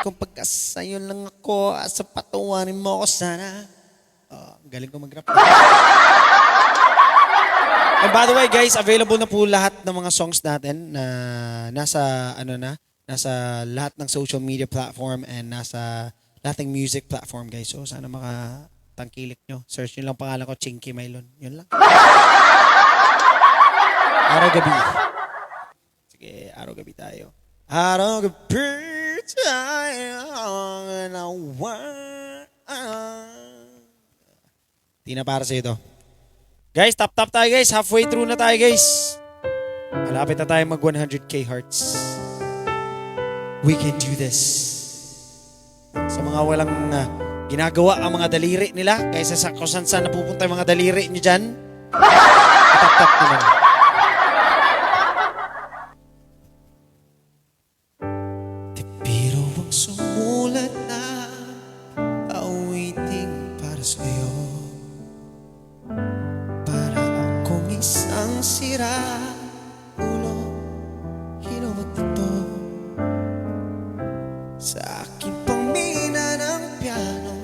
Kung pagka sa'yo lang ako, sa patawarin mo ko sana. Oh, galing ko mag-rap. And by the way guys, available na po lahat ng mga songs natin na nasa nasa lahat ng social media platform and nasa lahat ng music platform guys. So sana makatangkilik nyo. Search nyo lang pangalan ko, Chinky Maylon. Yun lang. Araw-gabi. Sige, araw-gabi tayo. Araw-gabi tayo nawa. Di na para sa'yo to. Guys, tap tayo guys. Halfway through na tayo guys. Malapit na tayo mag 100k hearts. We can do this. Sa mga walang ginagawa ang mga daliri nila, kaysa sa kung saan napupunta yung mga daliri nyo dyan, tap nyo lang. Di biro ang sumulat na awiting para sa'yo. Isang sira ulo, hinuwag ito sa aking pangmina ng piano,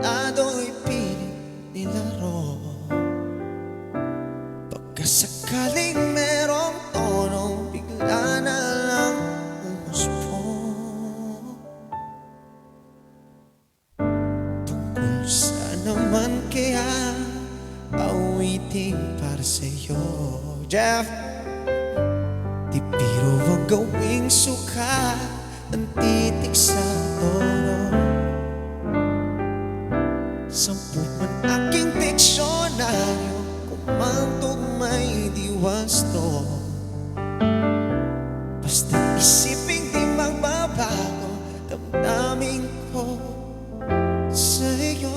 lado'y pilit nilaro. Pagkasakaling merong tono, bigla na lang umuspo. Tungkol sa naman kaya awiting para sa'yo, Jeff. Di biro ang gawing suka ang titik sa tono. Sampung man aking diksyonaryo, kumantog may diwasto. Basta isiping di magbabago, damdamin ko sa'yo.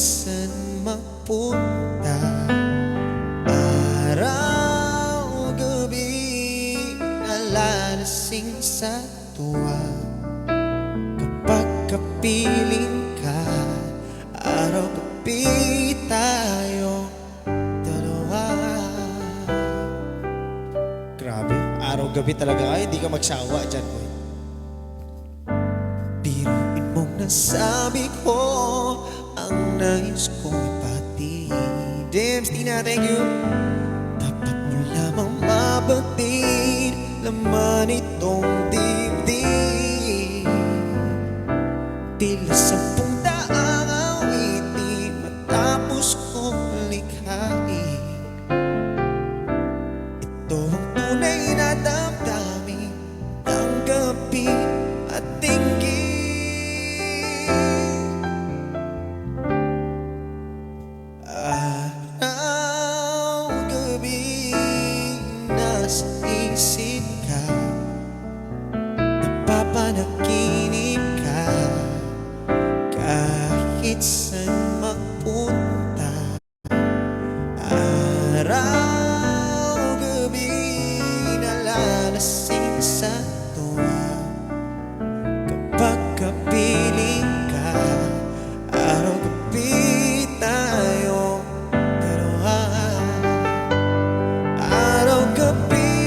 Saan mapunta, araw-gabi nalalasing sa tuwa. Kapag kapiling ka, araw-gabi tayo dalawa. Grabe, araw-gabi talaga ay, hindi ka magsawa dyan, boy. Biruin mong nasabi ko ang nais kong ipatid. Dims, Tina, thank you. Dapat mo lamang mabatid, laman itong dibdib. Tila 10 daang awitin matapos kong likhain. Ito ang tunay na damdamin, tanggapin at tingin. Isip ka, napapanaginip ka, kahit saan magpunta. Araw-gabi nalalasing sa tuwa. Kapag kapiling ka, araw-gabi tayo dalawa. Araw-gabi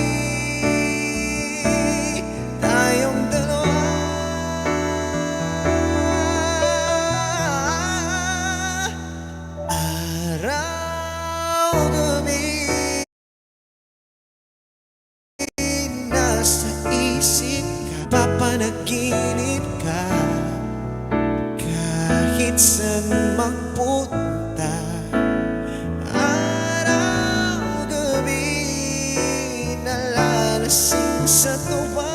nasa isip ka, papanaginip ka, kahit saan magpunta. Araw-gabi nalalasing sa tuwa.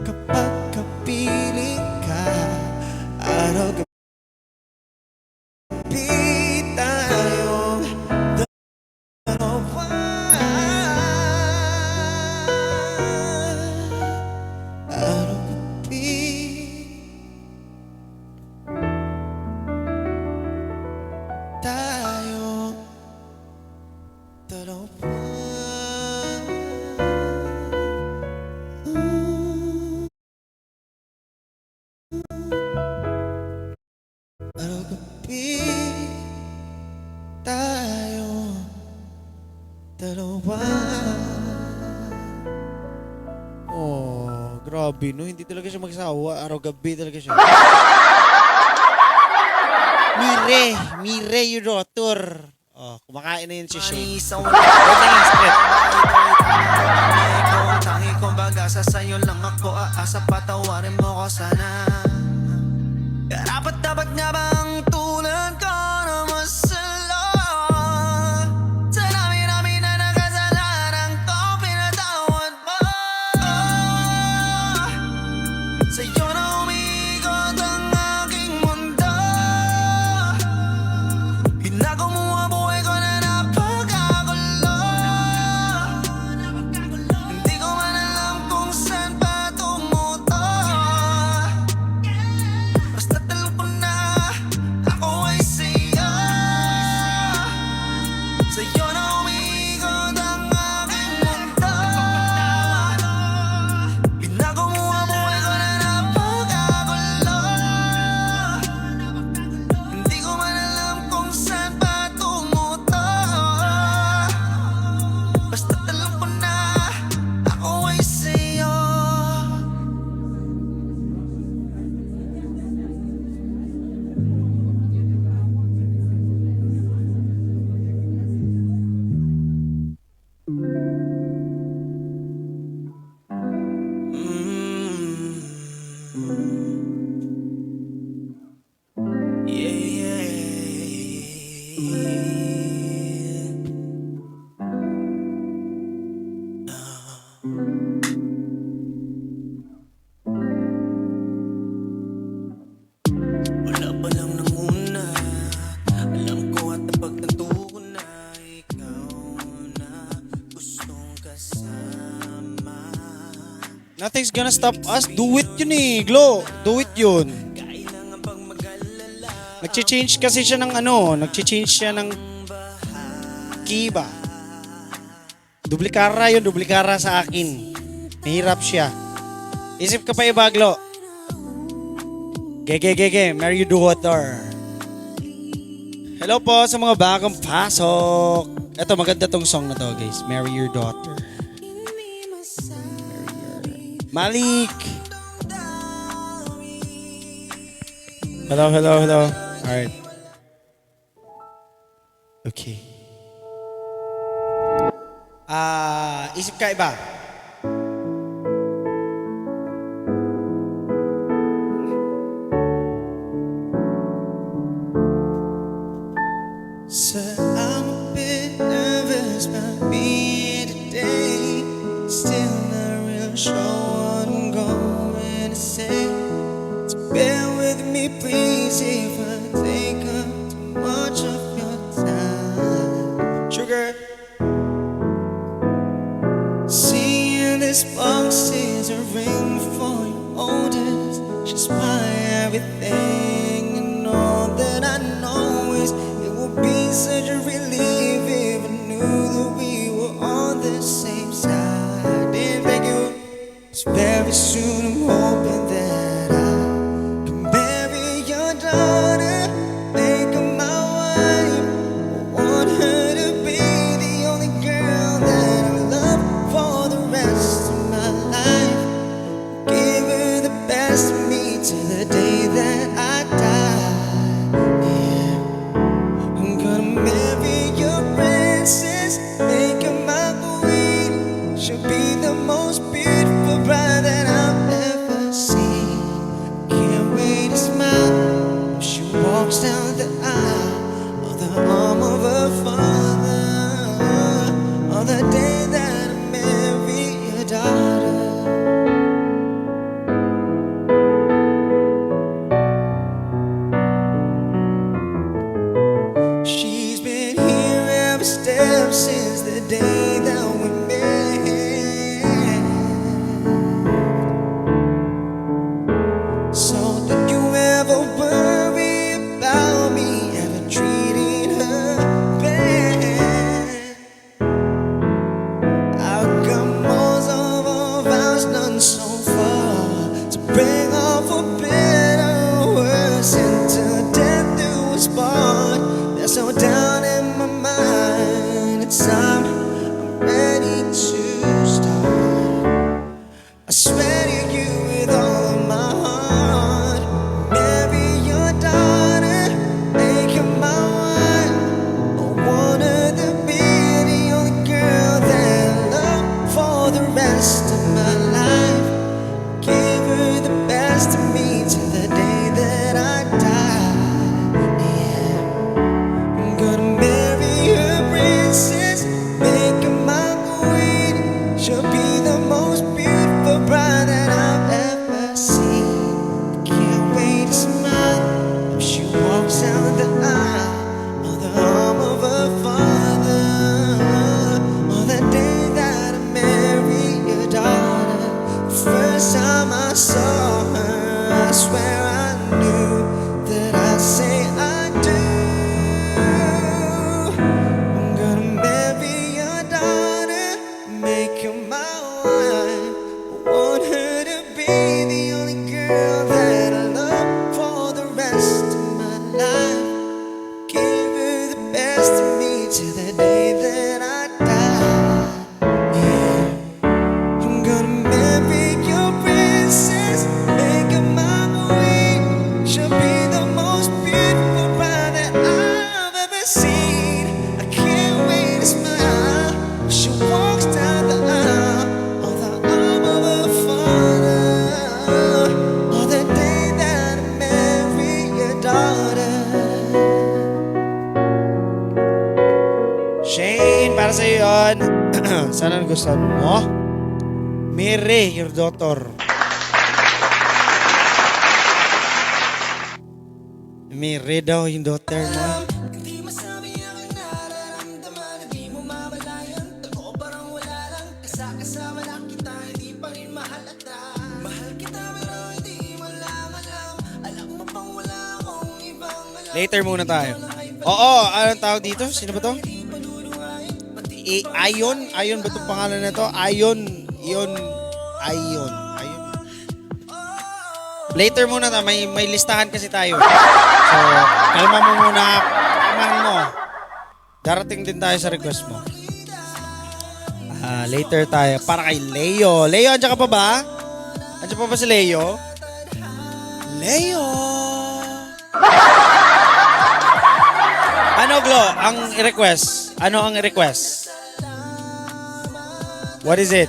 Kapag kapiling ka, araw-gabi tayong dalawa. Araw-gabi asawa. Oh, grabe no. Hindi talaga siya magsawa. Araw-gabi talaga siya. Mire, your daughter. Oh, kumakain na yun si Shane. Wait lang, split. Ikaw ang tangi kong baga, sa sayo lang ako aasa, patawarin mo ko sana. Karapat dapat nga bang tulad ko na masala? Sa dami-dami na nakasalanan ko, pinatawad mo. Sa'yo na umikot ang aking mundo. Binago mo ang buhay ko na napakagulo. Hindi ko man alam kung saan pa tumuto. Basta alam ko na ako ay sa'yo. Sa'yo na umikot ang aking mundo. Binago mo ang buhay ko na napakagulo. Hindi ko man alam kung saan pa tumuto. Basta alam ko na ako ay sa'yo. Wala pa lang nanguna. Alam ko at napagtanto ko na ikaw na gustong kasama. Nothing's gonna stop us. Do it yun eh, Glo. Do it yun. Kailangan pang mag-alala. Nag-change kasi siya ng ano. Nag-change siya ng key ba? Duplikara yun. Duplikara sa akin. Mahirap siya. Isip ka pa iba, Glo. Gege. Mary you do water. Hello po sa mga bagong pasok. Eto, maganda tong song na to, guys. Marry your daughter. Malik. Hello. Alright. Okay. Isip ka iba. So I'm a bit nervous about being today. Still not real sure what I'm going to say. So bear with me please if I take up too much of your time. Sugar. Seeing this box is a ring for your oldest. She's my everything, and all that I know is it would be such a relief if I knew that we were on the same side. And thank you. So very soon I'm hoping that I can marry your daughter, make her my wife. I want her to be the only girl that I love for the rest of my life. Give her the best of me till the day that I die. Yeah, I'm gonna marry your princess, make her my queen. She'll be the most beautiful bride that I've ever seen. swear to you with all of my heart, marry your daughter, make her my wife. I want her to be the only girl that I love for the rest of my life. Give her the best of me till the day that I die. Yeah. I'm gonna marry her princess, make her my queen. She'll be the most beautiful bride that I've ever seen. Can't wait to smile when she walks down the aisle on the arm of her father. On the day that I marry your daughter, the first time I saw her, I swear I knew that I'd say I do. I'm gonna marry your daughter, make her my wife. I want her to be the only girl that I love for the rest of my life. Give her the best of me till the day that I die. Yeah. I'm gonna marry your princess, make her my queen. She'll be the most beautiful bride that I've ever seen. I can't wait to smile when she walks down the aisle on the arm of her father. On the day that I marry your daughter. Shane, para sa iyo yun. Sana nagustuhan mo. Mary, your daughter. Mary daw yung daughter mo. Hindi masabi ang nararamdaman, hindi mo mamalayan. Ako parang wala lang, kasama lang kita, hindi pa rin mahalata. Mahal kita pero hindi mo lang alam, alam mo bang wala akong ibang alam. Later muna tayo. Oo, anong tawag dito? Sino ba to? Ayon? Ayon ba itong pangalan na to? Ayon. Ayon. Later muna tayo. May listahan kasi tayo. So, kalma mo muna. Kalmahan mo. Darating din tayo sa request mo. Later tayo. Para kay Leo. Leo, andyan ka pa ba? Andyan pa ba si Leo? Leo! Ano, Glo? Ang request? Ano ang request? What is it?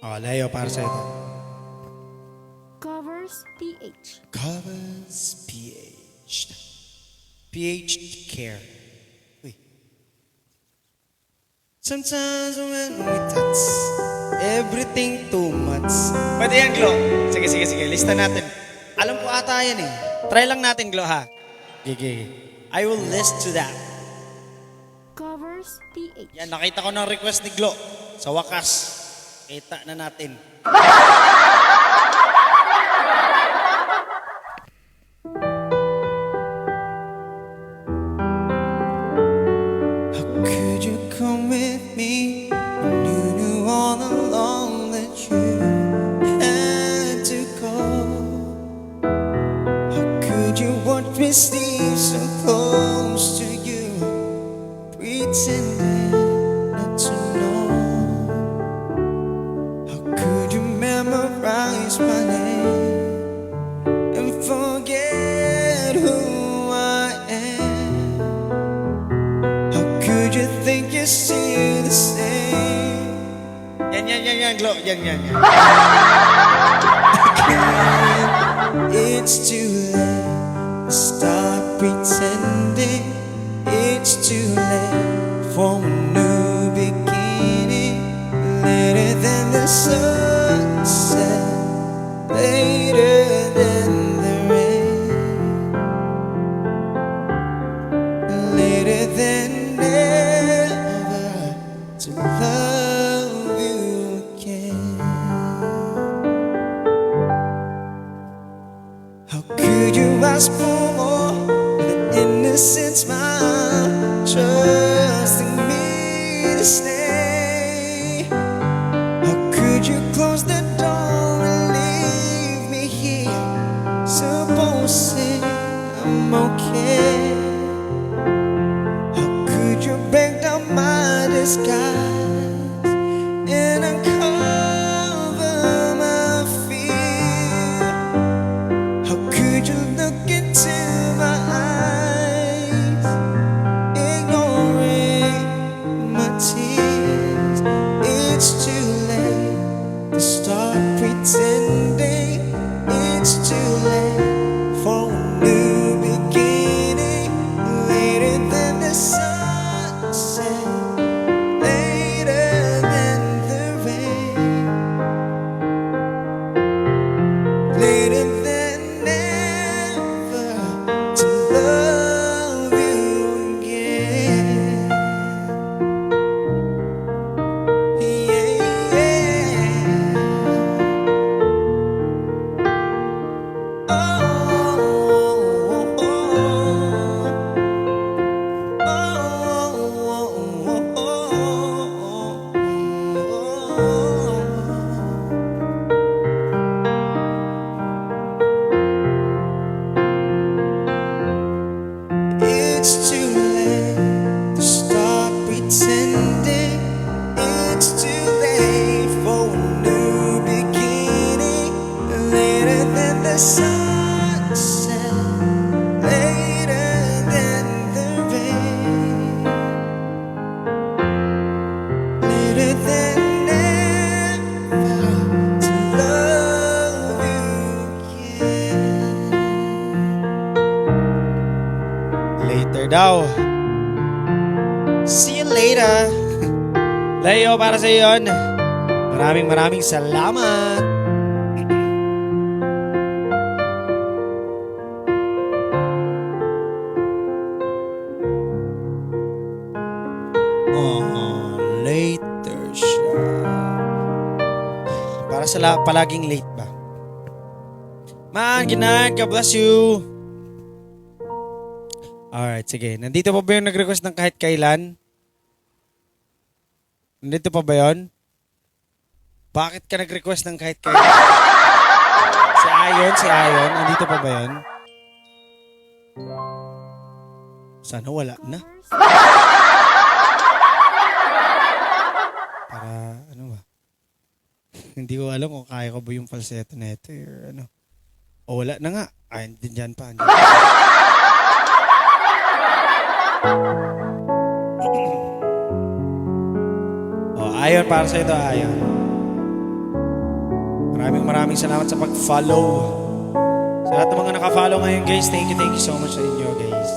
Oh, Leo, para sa ito. Covers PH. Covers PH. PH care. Uy. Sometimes when we touch, everything too much. Pwede yan, Glo. Sige. Lista natin. Alam ko ata yan eh. Try lang natin, Glo, ha? Gigi. I will list to that. Covers PH. Yan, nakita ko ng request ni Glo. Sa wakas, kita na natin. How could you come with me when you knew all along that you had to go? How could you watch me sleep so close to you, pretending not to know? How could you memorize my name and forget who I am? How could you think you're still the same? Yan, Glo. Yan. It's too late to stop pretending. It's too late for a new beginning. Later than the sunset, later than the rain, later than never to love you again. How could you ask for more with an innocent smile, trusting me to stay? How could you close the door and leave me here, supposing I'm okay. How could you break down my disguise and uncover my fear? How could you look into my eyes, ignoring my tears? It's too late to start pretending. It's too late for a new beginning. Later than the sunset, later than the rain, later than never to love you again. Yeah, yeah. Oh, oh, it's too late to stop pretending. It's too late for a new beginning. Later than the sunset, later than the rain, later than never to love you again. Later daw. See you later. Leo, para sa iyon. Maraming salamat. Oh, later siya. Para sa palaging late ba? Man, good night. God bless you. Alright, sige. Nandito pa ba yung nag-request ng kahit kailan? Nandito pa ba yun? Bakit ka nag-request ng kahit kailan? Si Ayon. Nandito pa ba yun? Sana wala na. Para, ano ba? Hindi ko alam kung kaya ko ba yung falsetto na ito or ano. O wala na nga. Ay, dyan pa. Ayon, para sa ito, Ayon. Maraming salamat sa pag-follow. Sa lahat ng mga naka-follow ngayon, guys, thank you so much sa inyo, guys.